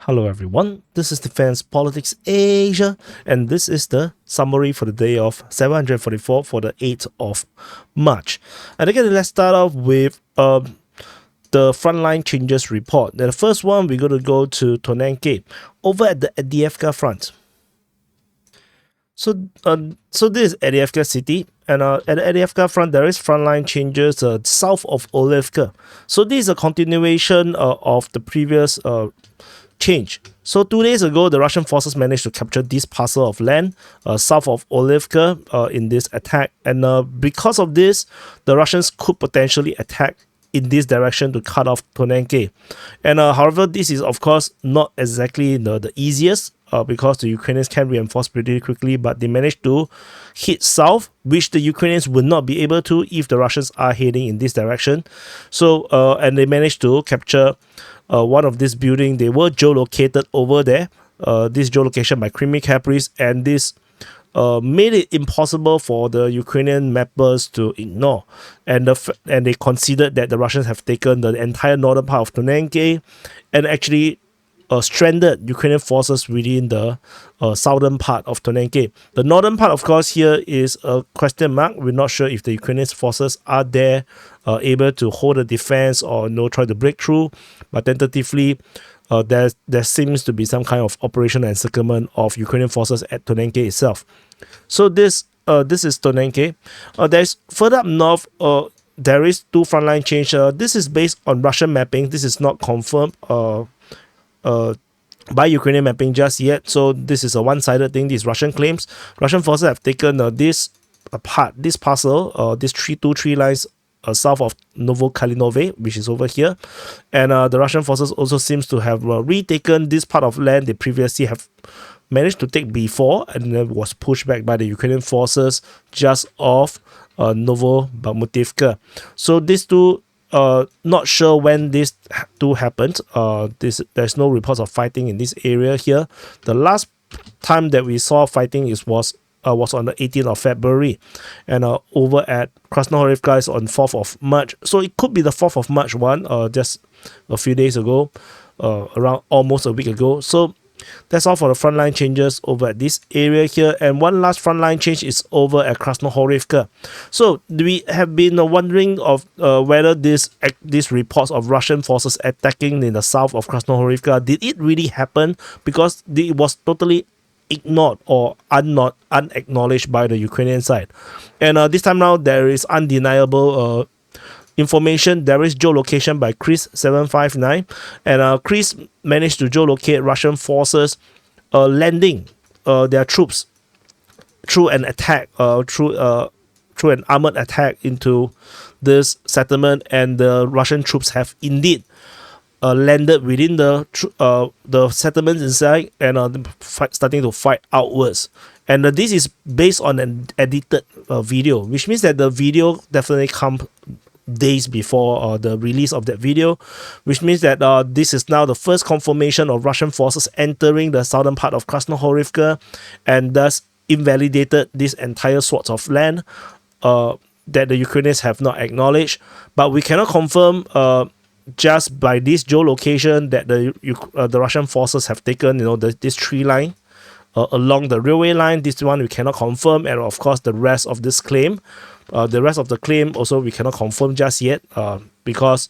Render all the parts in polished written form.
Hello everyone, this is Defense Politics Asia, and this is the summary for the day of 744 for the 8th of March. And again, let's start off with the Frontline Changes report. Now, the first one, we're going to go to Tonenke, over at the Avdiivka Front. So this is Avdiivka city, and at the Avdiivka front, there is frontline changes south of Olivka. So this is a continuation of the previous change. So 2 days ago, the Russian forces managed to capture this parcel of land south of Olivka in this attack, and because of this, the Russians could potentially attack in this direction to cut off Tonenke. And however, this is of course not exactly the easiest because the Ukrainians can reinforce pretty quickly, but they managed to hit south, which the Ukrainians would not be able to if the Russians are heading in this direction. So and they managed to capture one of this building. They were geolocated over there, this geolocation by Kreminna Front, and this made it impossible for the Ukrainian mappers to ignore, and they considered that the Russians have taken the entire northern part of Tonenke and actually stranded Ukrainian forces within the southern part of Tonenke. The northern part, of course, here is a question mark. We're not sure if the Ukrainian forces are there able to hold a defense or try to break through, but tentatively there seems to be some kind of operational encirclement of Ukrainian forces at Tonenke itself. So this is Tonenke. There's further up north. There is two frontline change. This is based on Russian mapping. This is not confirmed by Ukrainian mapping just yet. So this is a one-sided thing. These Russian claims. Russian forces have taken this parcel, these 323 lines south of Novokalynove, which is over here, and the Russian forces also seems to have retaken this part of land they previously have managed to take before, and then was pushed back by the Ukrainian forces just off Novobakhmutivka. So these two, not sure when these two happened. There's no reports of fighting in this area here. The last time that we saw fighting was on the 18th of February, and over at Krasnohorivka is on 4th of March. So it could be the 4th of March one, just a few days ago, around almost a week ago. So that's all for the frontline changes over at this area here. And one last frontline change is over at Krasnohorivka. So we have been wondering of whether these reports of Russian forces attacking in the south of Krasnohorivka, did it really happen? Because it was totally ignored or unacknowledged by the Ukrainian side. And this time now, there is undeniable information. There is geolocation by Chris 759, and Chris managed to geolocate Russian forces landing their troops through an attack, through an armored attack into this settlement, and the Russian troops have indeed landed within the settlements inside, and starting to fight outwards. And this is based on an edited video, which means that the video definitely comes days before the release of that video, which means that this is now the first confirmation of Russian forces entering the southern part of Krasnohorivka, and thus invalidated this entire swath of land that the Ukrainians have not acknowledged. But we cannot confirm just by this geolocation that the Russian forces have taken, this tree line along the railway line. This one we cannot confirm, and of course the rest of this claim, the rest of the claim also we cannot confirm just yet, because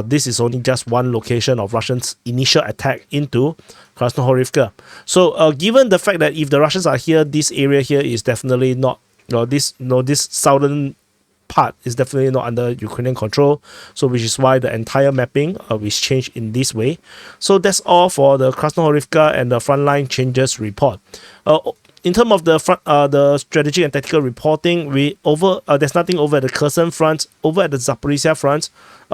this is only just one location of Russians' initial attack into Krasnohorivka. So given the fact that if the Russians are here, this area here is definitely not, this southern part is definitely not under Ukrainian control, so which is why the entire mapping is changed in this way. So that's all for the Krasnohorivka and the frontline changes report. In terms of the strategic and tactical reporting, there's nothing over at the Kherson front. Over at the Zaporizhzhia Front,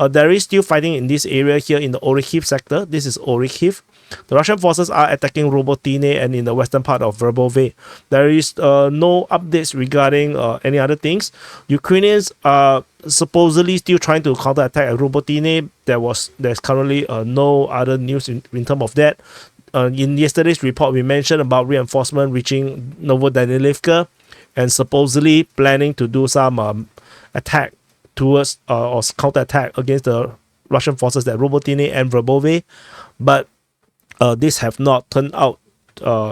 there is still fighting in this area here in the Orikhiv sector. This is Orikhiv. The Russian forces are attacking Robotine and in the western part of Verbove. There is no updates regarding any other things. Ukrainians are supposedly still trying to counterattack at Robotine. There's currently no other news in terms of that. In yesterday's report, we mentioned about reinforcement reaching Novokalynove and supposedly planning to do some attack towards or counterattack against the Russian forces at Robotine and Verbove. But this have not turned out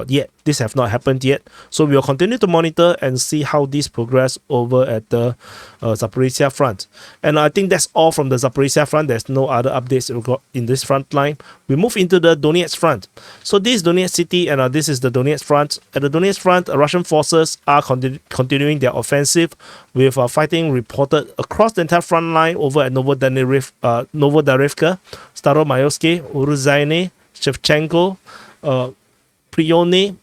yet. This have not happened yet. So we will continue to monitor and see how this progress over at the Zaporizhzhia Front. And I think that's all from the Zaporizhzhia Front. There's no other updates in this front line. We move into the Donetsk Front. So this is Donetsk city, and this is the Donetsk Front. At the Donetsk Front, Russian forces are continuing their offensive with fighting reported across the entire front line over at Novodarivka, Staromayorsky, Uruzhaine, Shevchenko, Prione,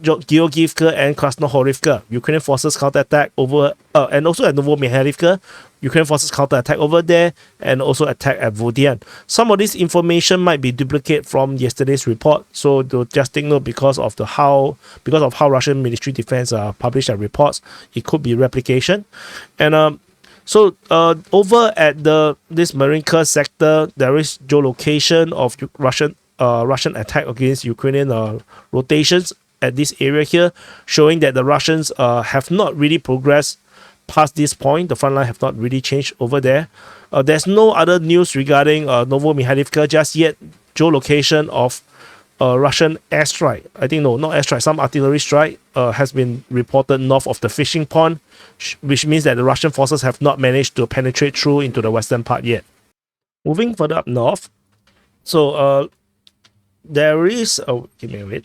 Georgievka and Krasnohorivka. Ukrainian forces counterattack over, and also at Novokalynove, Ukrainian forces counterattack over there and also attack at Vodian. Some of this information might be duplicate from yesterday's report, so just take note because of how Russian Ministry of Defense published their reports. It could be replication, and so over at this Marinka sector, there is geolocation of Russian attack against Ukrainian rotations at this area here, showing that the Russians have not really progressed past this point. The front line have not really changed over there. There's no other news regarding Novokalynove just yet. Geolocation of Russian airstrike, I think no, not airstrike, some artillery strike has been reported north of the fishing pond, which means that the Russian forces have not managed to penetrate through into the western part yet. Moving further up north, so there is give me a wait.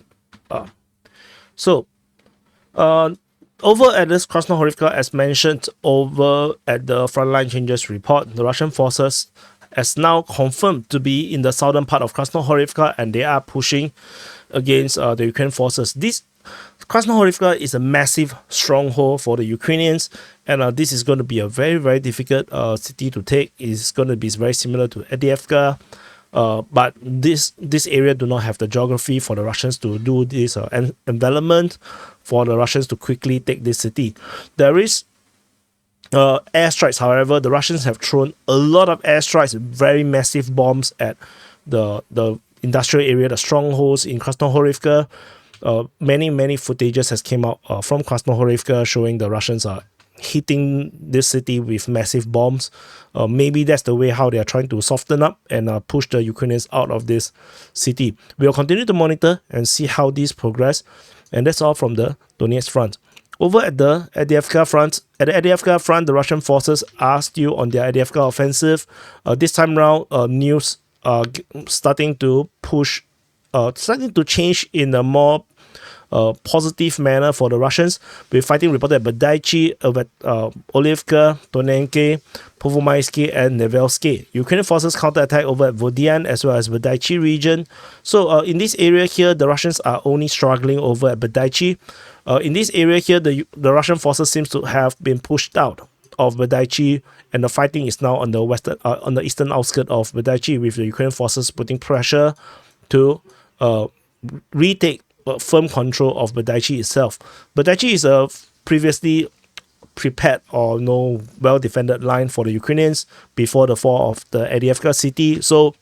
Over at this Krasnohorivka, as mentioned over at the frontline changes report, the Russian forces has now confirmed to be in the southern part of Krasnohorivka, and they are pushing against the Ukrainian forces. This Krasnohorivka is a massive stronghold for the Ukrainians, and this is going to be a very, very difficult city to take. It's going to be very similar to Avdiivka. But this area do not have the geography for the Russians to do this envelopment, for the Russians to quickly take this city. There is airstrikes, however. The Russians have thrown a lot of airstrikes, very massive bombs at the industrial area, the strongholds in Krasnohorivka. Many footages has came out from Krasnohorivka showing the Russians are hitting this city with massive bombs. Maybe that's the way how they are trying to soften up and push the Ukrainians out of this city. We will continue to monitor and see how these progress. And that's all from the Donetsk Front. Over at the Avdiivka Front, the Russian forces are still on their Avdiivka offensive. This time round, news starting to push, starting to change in a more positive manner for the Russians, with fighting reported at Badaichi, Olivka, Tonenke, Povomaisky, and Nevelsky. Ukrainian forces counterattack over at Vodian as well as Badaichi region. So in this area here, the Russians are only struggling over at Badaichi. In this area here, the Russian forces seems to have been pushed out of Badaichi, and the fighting is now on the eastern outskirts of Badaichi, with the Ukrainian forces putting pressure to retake firm control of Badaichi itself. Badaichi is a previously prepared or well defended line for the Ukrainians before the fall of the Avdiivka city. So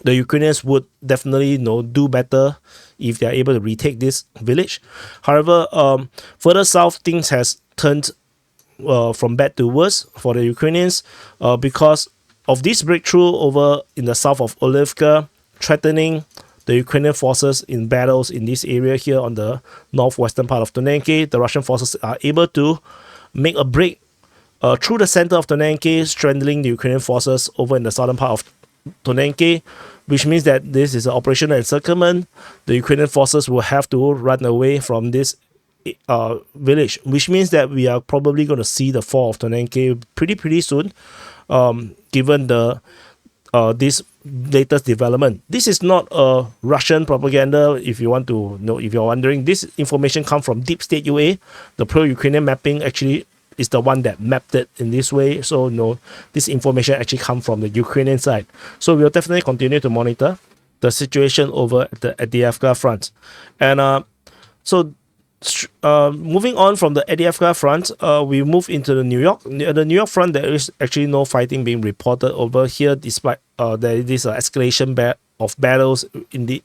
the Ukrainians would definitely do better if they are able to retake this village. However, further south, things has turned from bad to worse for the Ukrainians because of this breakthrough over in the south of Olivka, threatening the Ukrainian forces in battles in this area here on the northwestern part of Tonenke. The Russian forces are able to make a break through the center of Tonenke, strangling the Ukrainian forces over in the southern part of Tonenke, which means that this is an operational encirclement. The Ukrainian forces will have to run away from this village, which means that we are probably going to see the fall of Tonenke pretty soon, given this latest development. This is not a Russian propaganda. If you want to know, if you're wondering, this information comes from Deep State UA. The pro-Ukrainian mapping actually is the one that mapped it in this way. So this information actually comes from the Ukrainian side. So we'll definitely continue to monitor the situation over at the Avdiivka Front. And moving on from the Avdiivka Front, we move into the New York Front. There is actually no fighting being reported over here, despite there is this escalation of battles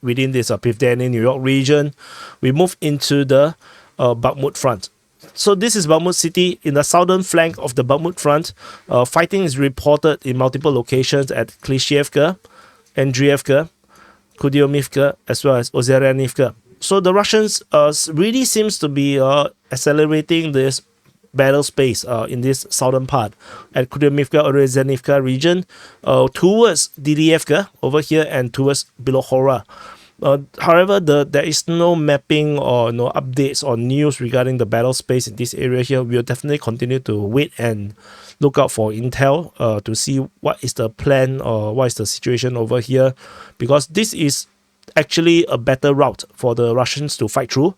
within this Pivdeny New York region. We move into the Bakhmut Front. So this is Bakhmut city. In the southern flank of the Bakhmut Front, fighting is reported in multiple locations at Klishchiivka, Andriivka, Kupyansk as well as Ozeryanivka. So the Russians really seems to be accelerating this battle space in this southern part at Kupyansk Ozeryanivka region towards Didievka over here and towards Bilohora. However, there is no mapping or no updates or news regarding the battle space in this area here. We'll definitely continue to wait and look out for intel to see what is the plan or what is the situation over here, because this is actually a better route for the Russians to fight through.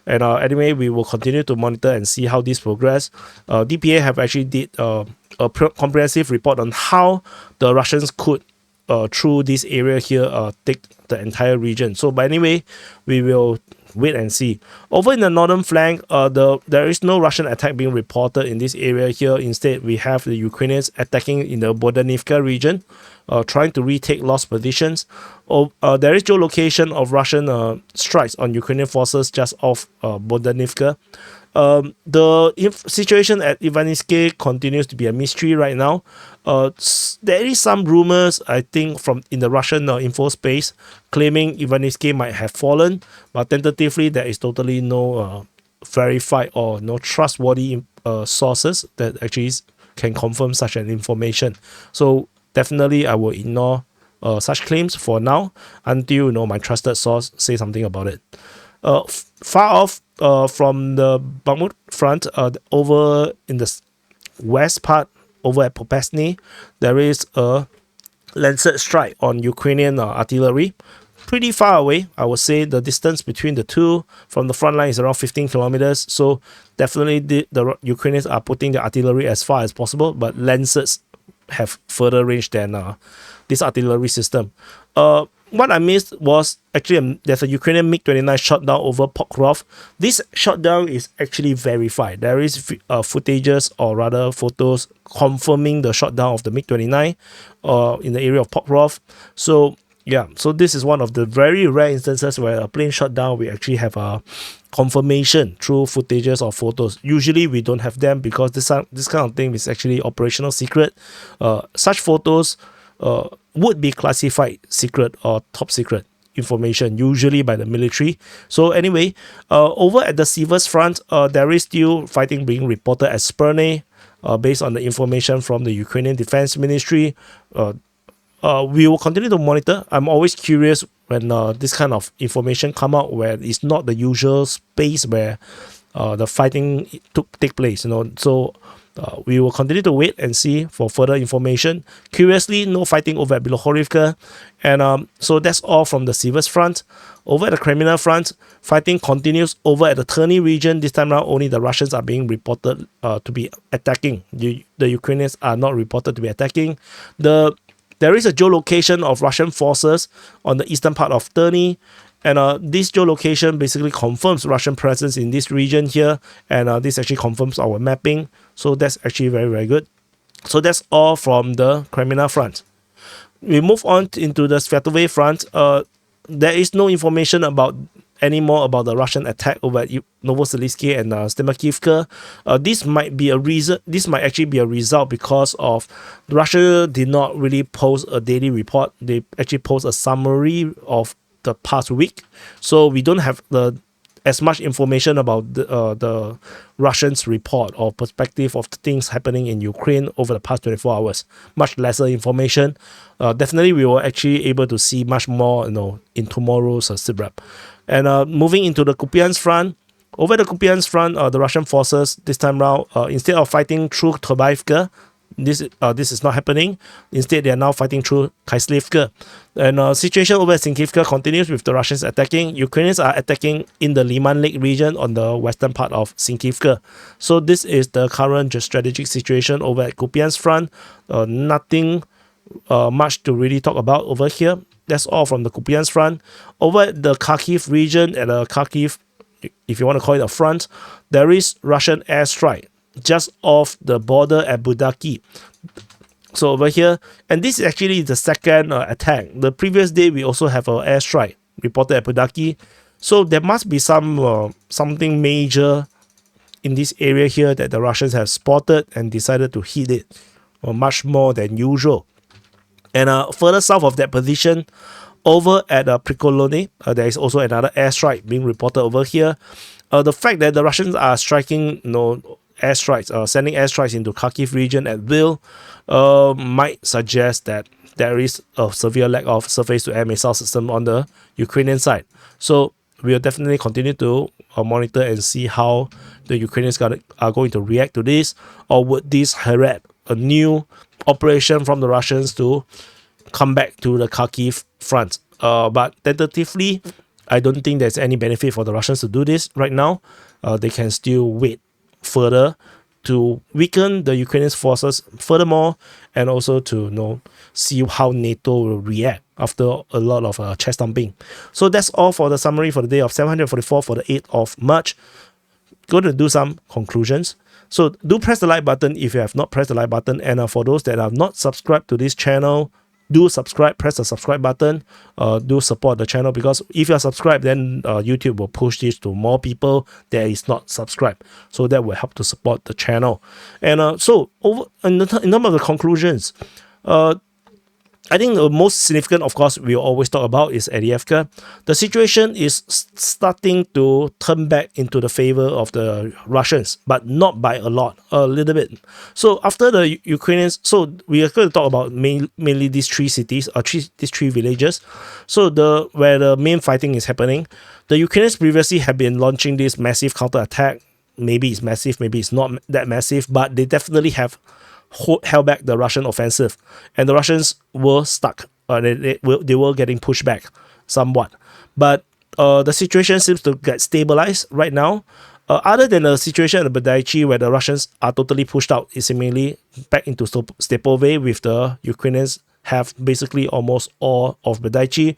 And anyway, we will continue to monitor and see how this progress. DPA have actually did a comprehensive report on how the Russians could through this area here take the entire region. So but anyway, we will wait and see. Over in the northern flank, there is no Russian attack being reported in this area here. Instead, we have the Ukrainians attacking in the Bohdanivka region, trying to retake lost positions. There is geolocation of Russian strikes on Ukrainian forces just off Bohdanivka. The situation at Ivaniske continues to be a mystery right now. There is some rumors, I think, from in the Russian info space claiming Ivaniske might have fallen, but tentatively there is totally no verified or no trustworthy sources that actually can confirm such an information. So definitely I will ignore such claims for now until my trusted source say something about it. Far off from the Bakhmut Front, over in the west part, over at Popasny, there is a lancet strike on Ukrainian artillery. Pretty far away, I would say the distance between the two from the front line is around 15 kilometers. So definitely the Ukrainians are putting the artillery as far as possible, but lancets have further range than this artillery system. What I missed was actually there's a Ukrainian MiG-29 shot down over Pokrovsk. This shutdown is actually verified. There is footages or rather photos confirming the shutdown of the MiG-29 in the area of Pokrovsk. So yeah, so this is one of the very rare instances where a plane shut down, we actually have a confirmation through footages or photos. Usually we don't have them because this kind of thing is actually operational secret. Such photos would be classified secret or top secret information, usually by the military. So anyway, over at the Siversk Front, there is still fighting being reported at Sperne, based on the information from the Ukrainian Defense Ministry. We will continue to monitor. I'm always curious when this kind of information come out where it's not the usual space where the fighting take place. So we will continue to wait and see for further information. Curiously, no fighting over at Bilohorivka. And so that's all from the Siversk Front. Over at the Kreminna Front, fighting continues over at the Terny region. This time around, only the Russians are being reported to be attacking. The Ukrainians are not reported to be attacking. There is a geolocation of Russian forces on the eastern part of Terny. And this geolocation basically confirms Russian presence in this region here. And this actually confirms our mapping. So that's actually very, very good. So that's all from the Kreminna Front. We move on into the Svatove Front. There is no information anymore about the Russian attack over at Novoselivsky and Stemakivka. This might be a reason. This might actually be a result because of Russia did not really post a daily report. They actually post a summary of the past week, so we don't have as much information about the Russians' report or perspective of the things happening in Ukraine over the past 24 hours. Much lesser information. Definitely, we were actually able to see much more, in tomorrow's SITREP. And moving into the Kupyansk Front. Over the Kupyansk Front, the Russian forces this time around, instead of fighting through Tobaivka, this is not happening. Instead, they are now fighting through Kaislivka. And situation over at Sinkivka continues with the Russians attacking. Ukrainians are attacking in the Liman Lake region on the western part of Sinkivka. So this is the current strategic situation over at Kupyansk Front. Nothing much to really talk about over here. That's all from the Kupyansk Front. Over at the Kharkiv region, at Kharkiv, if you want to call it a front, there is Russian airstrike just off the border at Budaki. So over here, and this is actually the second attack. The previous day, we also have an airstrike reported at Budaki. So there must be something major in this area here that the Russians have spotted and decided to hit it much more than usual. And further south of that position, Over at Prikolone, there is also another airstrike being reported over here. The fact that the Russians are striking, airstrikes, sending airstrikes into Kharkiv region at will, might suggest that there is a severe lack of surface-to-air missile system on the Ukrainian side. So we'll definitely continue to monitor and see how the Ukrainians are going to react to this, or would this herald a new operation from the Russians to come back to the Kharkiv front. But tentatively, I don't think there's any benefit for the Russians to do this right now. They can still wait further to weaken the Ukrainian forces furthermore, and also to see how NATO will react after a lot of chest thumping. So that's all for the summary for the day of 744 for the 8th of March. Going to do some conclusions. So do press the like button if you have not pressed the like button, and for those that have not subscribed to this channel, do subscribe, press the subscribe button, do support the channel, because if you are subscribed, then YouTube will push this to more people that is not subscribed. So that will help to support the channel. And so in terms of the conclusions, I think the most significant, of course, we always talk about is Avdiivka. The situation is starting to turn back into the favor of the Russians, but not by a lot, a little bit. So after the Ukrainians, so we are going to talk about mainly these three cities, or these three villages. So where the main fighting is happening, the Ukrainians previously have been launching this massive counterattack. Maybe it's massive, maybe it's not that massive, but they definitely have held back the Russian offensive, and the Russians were stuck. They were getting pushed back somewhat, but the situation seems to get stabilized right now. Other than the situation at Berdyansk, where the Russians are totally pushed out, is seemingly back into Stepove, with the Ukrainians have basically almost all of Berdyansk.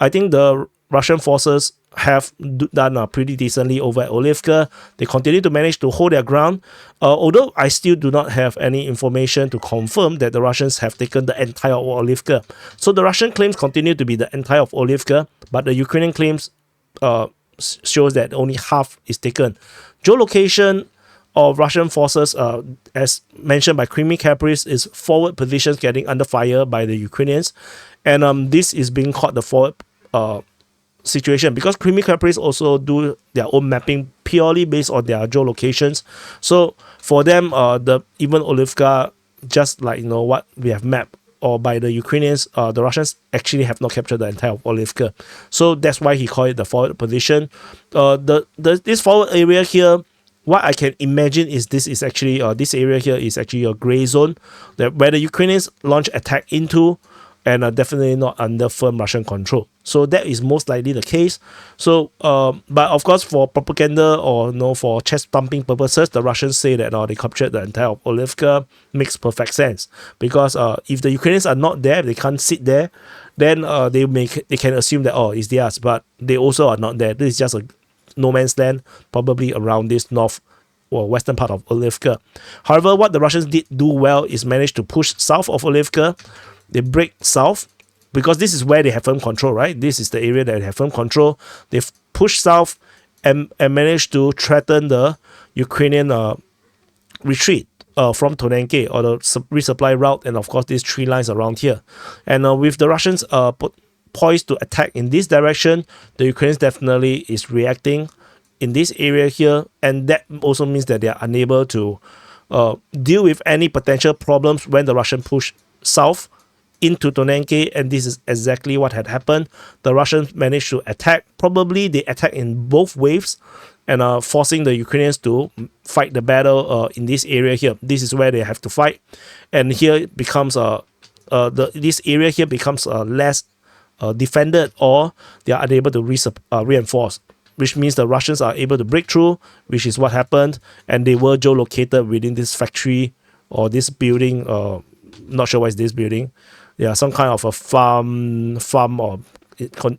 I think the Russian forces have done pretty decently over at Avdiivka. They continue to manage to hold their ground, although I still do not have any information to confirm that the Russians have taken the entire of Avdiivka. So the Russian claims continue to be the entire of Avdiivka, but the Ukrainian claims shows that only half is taken. Geolocation of Russian forces, as mentioned by Creamy Caprice, is forward positions getting under fire by the Ukrainians, and this is being called the forward situation, because Creamy Caprice also do their own mapping purely based on their geolocations. So for them, even Avdiivka, just like what we have mapped, or by the Ukrainians, the Russians actually have not captured the entire of Avdiivka. So that's why he called it the forward position. This forward area here, what I can imagine is this area here is actually a gray zone where the Ukrainians launch attack into, and are definitely not under firm Russian control. So that is most likely the case. So, but of course, for propaganda or for chest thumping purposes, the Russians say that they captured the entire of Avdiivka. Makes perfect sense, because if the Ukrainians are not there, they can't sit there, then they can assume that it's theirs, but they also are not there. This is just a no man's land, probably around this north or western part of Avdiivka. However, what the Russians did do well is manage to push south of Avdiivka. They break south, because this is where they have firm control, right? This is the area that they have firm control. They've pushed south and managed to threaten the Ukrainian retreat from Tonenke, or the resupply route, and of course these three lines around here. And with the Russians poised to attack in this direction, the Ukrainians definitely is reacting in this area here, and that also means that they are unable to deal with any potential problems when the Russian push south into Tonenke, and this is exactly what had happened. The Russians managed to attack. Probably they attack in both waves, and forcing the Ukrainians to fight the battle in this area here. This is where they have to fight, and here it becomes this area here becomes less defended, or they are unable to reinforce, which means the Russians are able to break through, which is what happened, and they were geolocated within this factory or this building. Not sure what is this building. Yeah, some kind of a farm or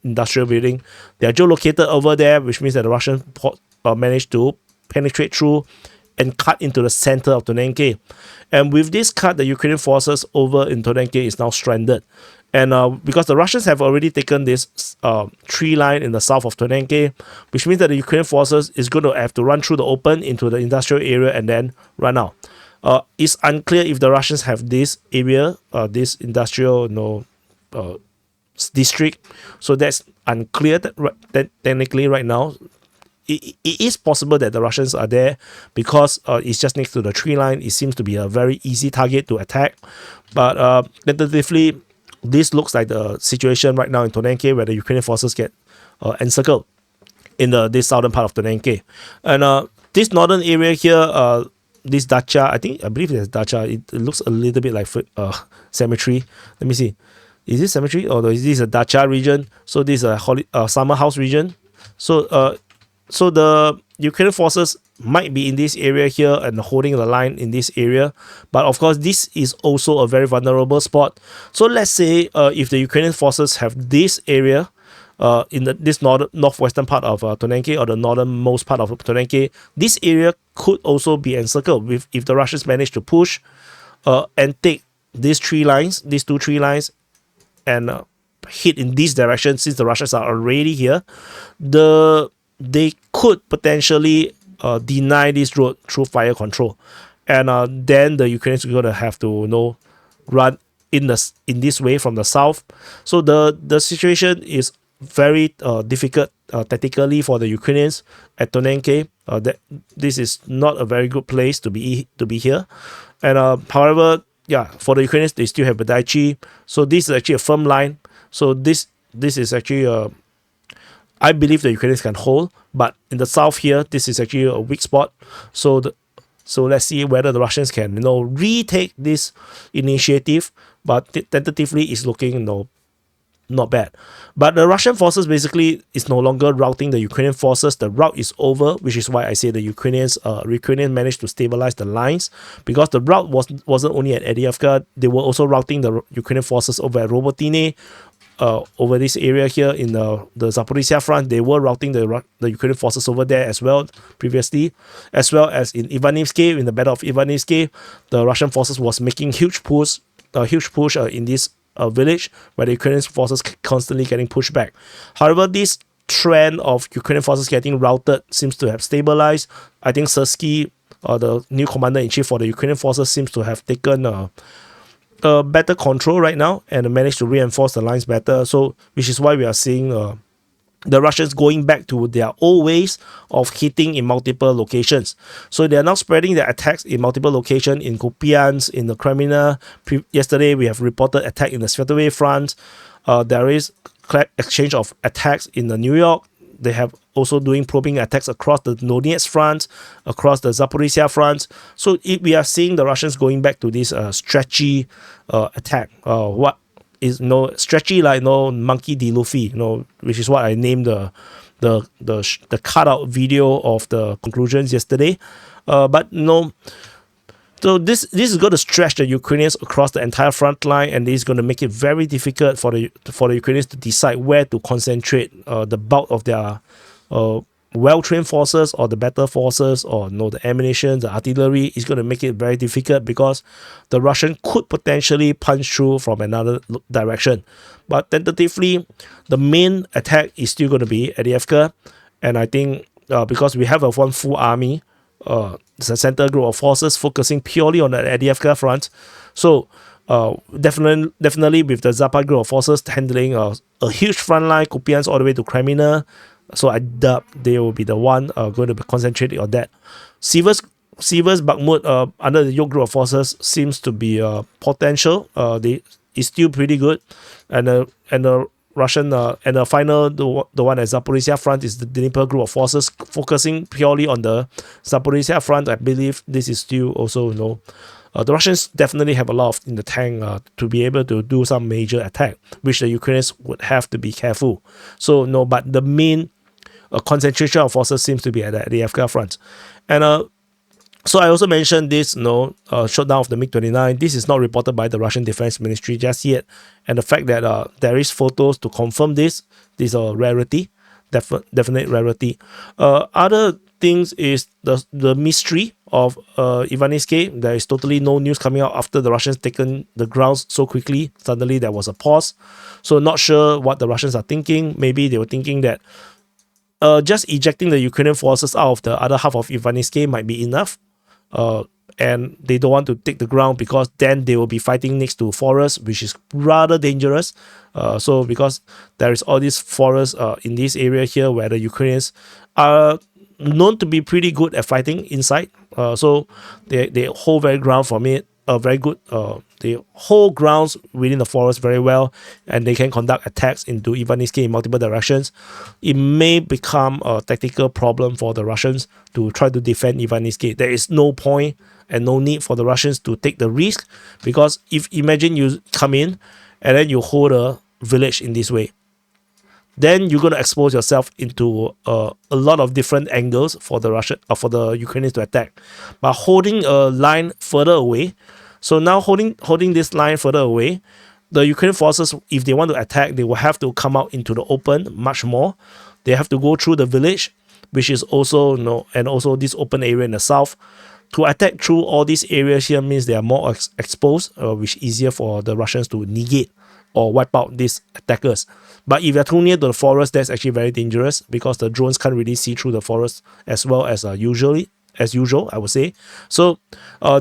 industrial building. They are geolocated over there, which means that the Russians managed to penetrate through and cut into the center of Tonenke. And with this cut, the Ukrainian forces over in Tonenke is now stranded. And because the Russians have already taken this tree line in the south of Tonenke, which means that the Ukrainian forces is going to have to run through the open into the industrial area and then run out. It's unclear if the Russians have this area, this industrial district. So that's unclear technically right now. It is possible that the Russians are there because it's just next to the tree line. It seems to be a very easy target to attack. But tentatively, this looks like the situation right now in Tonenke, where the Ukrainian forces get encircled in this southern part of Tonenke. And this northern area here, this dacha, I believe there's dacha. It looks a little bit like cemetery. Let me see. Is this cemetery or is this a dacha region? So this is a summer house region. So the Ukrainian forces might be in this area here and holding the line in this area. But of course, this is also a very vulnerable spot. So let's say if the Ukrainian forces have this area in this northwestern part of Tonenke, or the northernmost part of Tonenke, this area could also be encircled if the Russians manage to push and take these two tree lines, and hit in this direction. Since the Russians are already here, they could potentially deny this road through fire control, and then the Ukrainians are going to have to run in this way from the south. So the situation is very difficult tactically for the Ukrainians at Tonenke. This is not a very good place to be here, and however, yeah, for the Ukrainians, they still have Badaichi. So this is actually a firm line. So this is actually I believe the Ukrainians can hold, but in the south here, this is actually a weak spot. So let's see whether the Russians can retake this initiative. But tentatively, it's looking not bad. But the Russian forces basically is no longer routing the Ukrainian forces. The route is over, which is why I say the Ukrainians managed to stabilize the lines, because the route wasn't only at Avdiivka. They were also routing the Ukrainian forces over at Robotine, over this area here in the Zaporizhzhia Front. They were routing the Ukrainian forces over there as well previously, as well as in Ivanivsky. In the Battle of Ivanivsky, the Russian forces was making huge push in this village, where the Ukrainian forces constantly getting pushed back. However, this trend of Ukrainian forces getting routed seems to have stabilized. I think Sirsky, the new commander-in-chief for the Ukrainian forces, seems to have taken better control right now and managed to reinforce the lines better. So, which is why we are seeing the Russians going back to their old ways of hitting in multiple locations. So they are now spreading their attacks in multiple locations in Kupyansk, in the Kreminna. Yesterday we have reported attack in the Svatove Front. There is exchange of attacks in the New York. They have also doing probing attacks across the Donetsk Front, across the Zaporizhzhia Front. So we are seeing the Russians going back to this stretchy attack. What is stretchy like monkey D. Luffy, which is what I named the cutout video of the conclusions yesterday. But so this is going to stretch the Ukrainians across the entire front line, and this is going to make it very difficult for the Ukrainians to decide where to concentrate the bulk of their well-trained forces, or the better forces, or the ammunition, the artillery. Is going to make it very difficult because the Russian could potentially punch through from another direction. But tentatively, the main attack is still going to be Avdiivka, and I think because we have one full army, it's a center group of forces focusing purely on the Avdiivka front. So definitely with the Zapad group of forces handling a huge front line, Kupyansk all the way to Kreminna. So I doubt they will be the one going to be concentrating on that. Siversk Bakhmut under the York group of forces seems to be potential. They is still pretty good, and the Russian and the final the one at Zaporizhzhia Front is the DPA group of forces focusing purely on the Zaporizhzhia Front. I believe this is still also the Russians definitely have a lot in the tank to be able to do some major attack, which the Ukrainians would have to be careful. So but the main concentration of forces seems to be at the Avdiivka Front, and so I also mentioned this shutdown of the MiG-29. This is not reported by the Russian Defense Ministry just yet, and the fact that there is photos to confirm this is a rarity, definite rarity. Other things is the mystery of Ivanivsky. There is totally no news coming out after the Russians taken the grounds so quickly. Suddenly there was a pause. So not sure what the Russians are thinking. Maybe they were thinking that just ejecting the Ukrainian forces out of the other half of Ivanivsky might be enough. and they don't want to take the ground because then they will be fighting next to forests, which is rather dangerous. So because there is all these forests in this area here where the Ukrainians are known to be pretty good at fighting inside. So they hold very ground from it, very good. They hold grounds within the forest very well, and they can conduct attacks into Ivaniski in multiple directions. It may become a tactical problem for the Russians to try to defend Ivaniski. There is no point and no need for the Russians to take the risk, because if imagine you come in and then you hold a village in this way, then you're going to expose yourself into a lot of different angles for the Ukrainians to attack. But holding a line further away, so now holding this line further away, the Ukrainian forces, if they want to attack, they will have to come out into the open much more. They have to go through the village, which is also, and also this open area in the south. To attack through all these areas here means they are more exposed, which is easier for the Russians to negate or wipe out these attackers. But if you're too near to the forest, that's actually very dangerous, because the drones can't really see through the forest as well as usual, I would say. So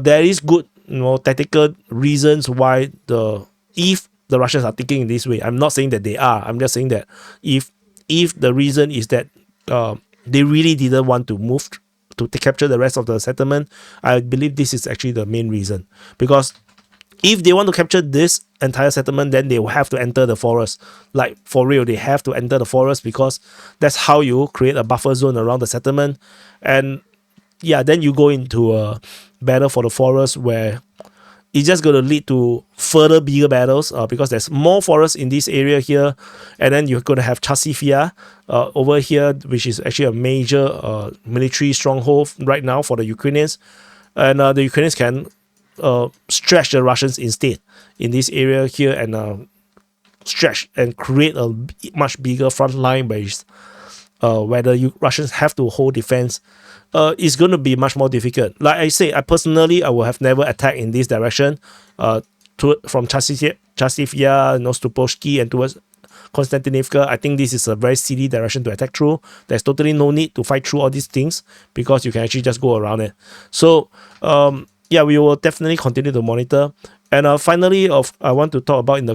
there is good, tactical reasons why if the Russians are thinking in this way. I'm not saying that they are. I'm just saying that if the reason is that they really didn't want to move to capture the rest of the settlement, I believe this is actually the main reason. Because if they want to capture this entire settlement, then they will have to enter the forest. Like, for real, they have to enter the forest, because that's how you create a buffer zone around the settlement. And yeah, then you go into a battle for the forest where it's just going to lead to further bigger battles, because there's more forest in this area here. And then you're going to have Chasivia over here, which is actually a major military stronghold right now for the Ukrainians. And the Ukrainians can stretch the Russians instead in this area here, and stretch and create a much bigger front line base, where the Russians have to hold defense. It's going to be much more difficult. Like I say, I will have never attacked in this direction, from Chasivia, Stupolski, and towards Konstantinivka. I think this is a very silly direction to attack through. There's totally no need to fight through all these things, because you can actually just go around it. So yeah, we will definitely continue to monitor. And finally, I want to talk about in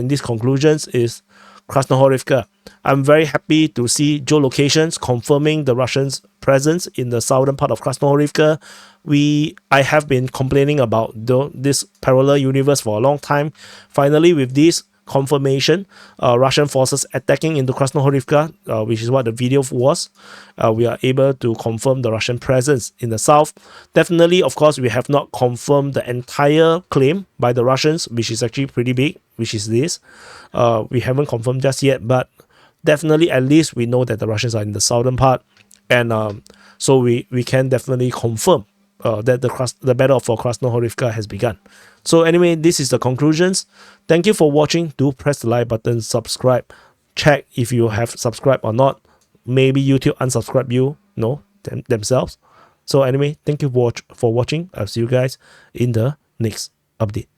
these conclusions is Krasnohorivka. I'm very happy to see geolocations confirming the Russians' presence in the southern part of Krasnohorivka. I have been complaining about this parallel universe for a long time. Finally, with this confirmation, Russian forces attacking into Krasnohorivka, which is what the video was, we are able to confirm the Russian presence in the south. Definitely, of course, we have not confirmed the entire claim by the Russians, which is actually pretty big, which is this. We haven't confirmed just yet, but definitely at least we know that the Russians are in the southern part, and so we can definitely confirm that the battle for Krasnohorivka has begun. So anyway, this is the conclusions. Thank you for watching. Do press the like button, subscribe, check if you have subscribed or not. Maybe YouTube unsubscribe you, themselves. So anyway, thank you for watching. I'll see you guys in the next update.